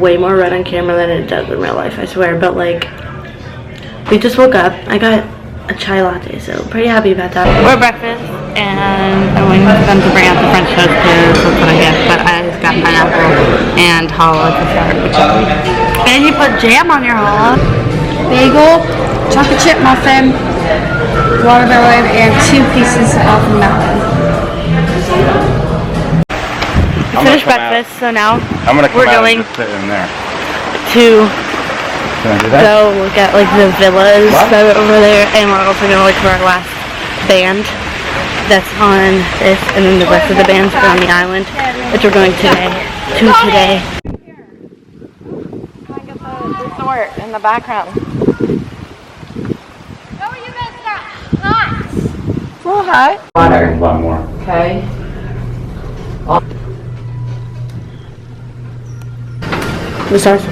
way more red on camera than it does in real life, I swear. But like, we just woke up. I got a chai latte, so pretty happy about that. We're at breakfast, and I'm waiting for them to bring out the French toast because that's what I get. But I just got pineapple and challah to start, which is sweet. And you put jam on your challah. Bagel, chocolate chip muffin, watermelon, and 2 pieces of melon. We finished breakfast, so now we're going to go look at like the villas that are over there, and we're also gonna look for our last band that's on this, and then the rest of the bands are on the island, which we're going today. Resort in the background. Oh, you missed that. Nice. It's a little high. Water. A lot more. Okay. The stars. Okay,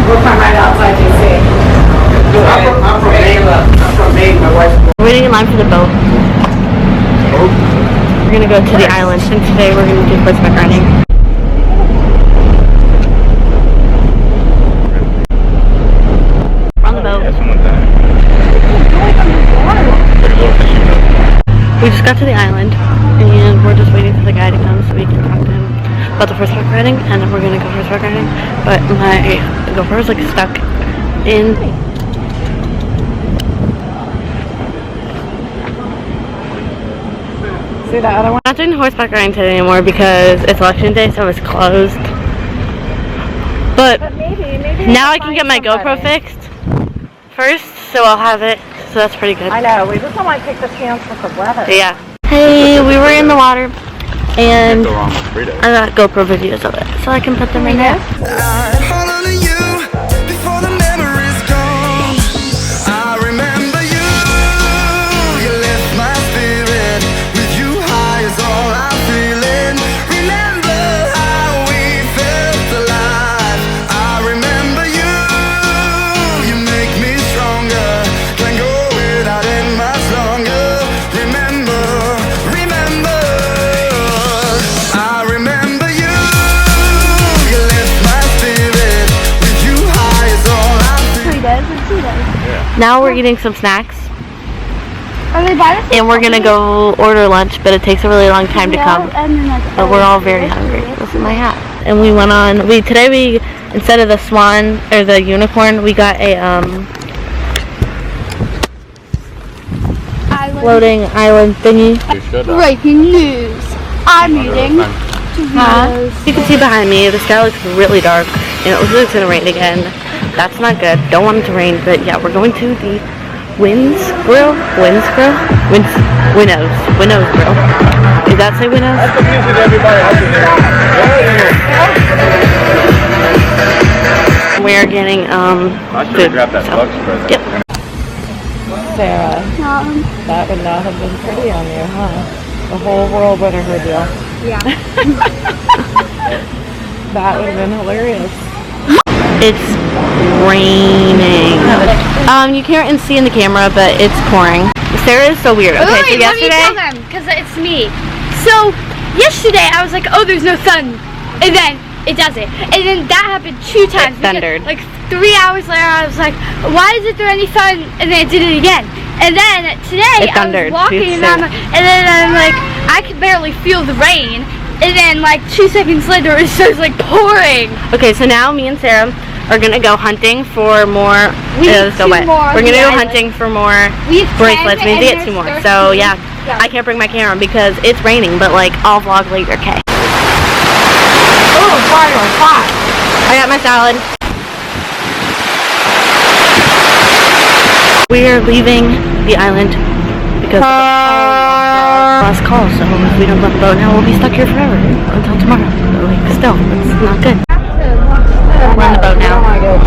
we'll come right outside DC. I'm from Maine. My wife's we're waiting in line for the boat. We're gonna go to the island, and today we're gonna do horseback riding. We're on the boat. We just got to the island, and we're just waiting for the guy to come so we can talk to him about the horseback riding, and then we're gonna go horseback riding. But my GoPro is like stuck in. See that other one? I'm not doing horseback riding today anymore because it's election day, so it's closed. But maybe now I can get my GoPro fixed first, so I'll have it. So that's pretty good. I know, we just don't want to take the chance with the weather. Yeah. Hey, we were in the water, and I got GoPro videos of it, so I can put them in there. Now we're eating some snacks, and we're gonna go order lunch, but it takes a really long time to come. But we're all very hungry. This is my hat. And we went on. Today instead of the swan or the unicorn, we got a floating island thingy. Breaking news. I'm eating. You can see behind me, the sky looks really dark, and it looks like it's gonna rain again. That's not good. Don't want it to rain, but yeah, we're going to the Winnows Grill. Did that say Winnows? That's the music, everybody. We are getting food. Grab that bug spread. Yep. Sarah, that would not have been pretty on you, huh? The whole world would have heard you. Yeah. That would have been hilarious. It's raining. You can't see in the camera, but it's pouring. Sarah is so weird. Okay, so yesterday. Let me tell them, because it's me. So yesterday I was like, oh, there's no sun, and then it doesn't, and then that happened 2 times. It thundered. Like 3 hours later, I was like, why isn't there any sun? And then it did it again. And then today it thundered. I was walking around, and then I'm like, I could barely feel the rain. And then like 2 seconds later, it starts like pouring. Okay, so now me and Sarah are gonna go hunting for more. We're gonna go hunting for more bracelets. We need to get 2 more. So yeah, I can't bring my camera because it's raining. But like, I'll vlog later. Okay. Oh, fire, hot. I got my salad. We are leaving the island because of the last call. So if we don't let the boat now, we'll be stuck here forever until tomorrow. But like, still, it's not good. We're on the boat now. We're going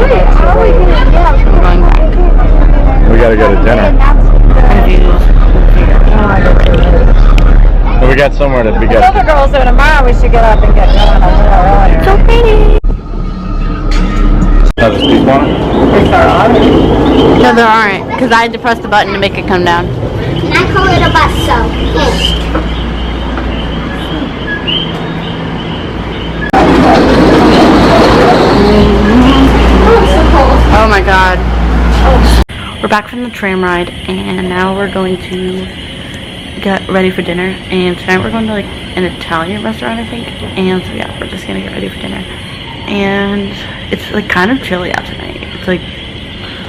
back. We gotta go to dinner. So we got somewhere that we got. Other girls do tomorrow. We should get up and get going a little earlier. So pretty. Have a speed bump? No, there aren't, because I had to press the button to make it come down. And I call it a bus, so Oh my god. We're back from the tram ride and now we're going to get ready for dinner. And tonight we're going to like an Italian restaurant, I think. And so yeah, we're just gonna get ready for dinner. And it's like kind of chilly out tonight. It's like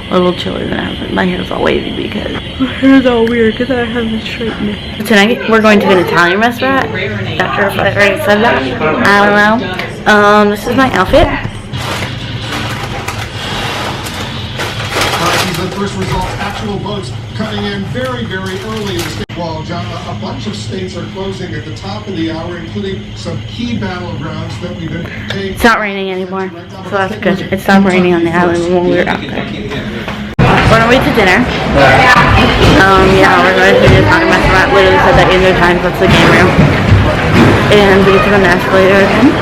a little chillier than I have. My hair's all wavy because my hair's all weird because I haven't straightened it. Tonight we're going to an Italian restaurant. Not sure if I already said that. I don't know. This is my outfit. The first results, actual votes coming in very, very early in the state. Well, John, a bunch of states are closing at the top of the hour, including some key battlegrounds that we've been taking. It's not raining anymore, so that's good. It stopped raining on the island when we were out there. We're on our way to dinner. Yeah, we're going to the Italian restaurant. Literally said that in their times. That's the game room. And we get to go on the escalator again.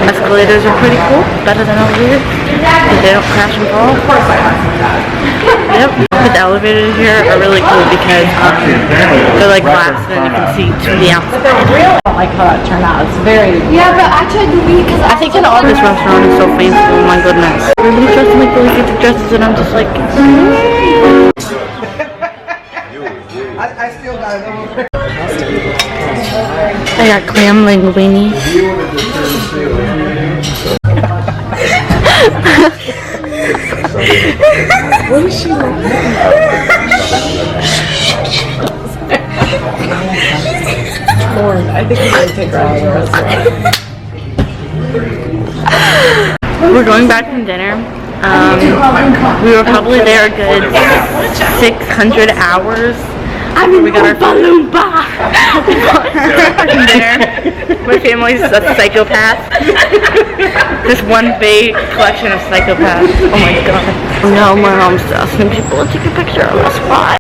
Escalators are pretty cool, better than elevators. They don't crash and fall. Yep. But the elevators here are really cool because they're like glass and you can see to the outside. I don't like how that turned out. It's very... Yeah, but I tried to leave because I think in all this restaurant is so fancy. Oh my goodness. Everybody's dressed in like really fancy dresses and I'm just like... I still got it. I got clam linguine. What is she like? Lauren, I think we're going to take her out of the restaurant. We're going back from dinner. We were probably there a good 600 hours. We got our balloon bar. Dinner. My family's a psychopath. Just one big collection of psychopaths. Oh my god. No, my mom's asking people to take a picture of us. Why?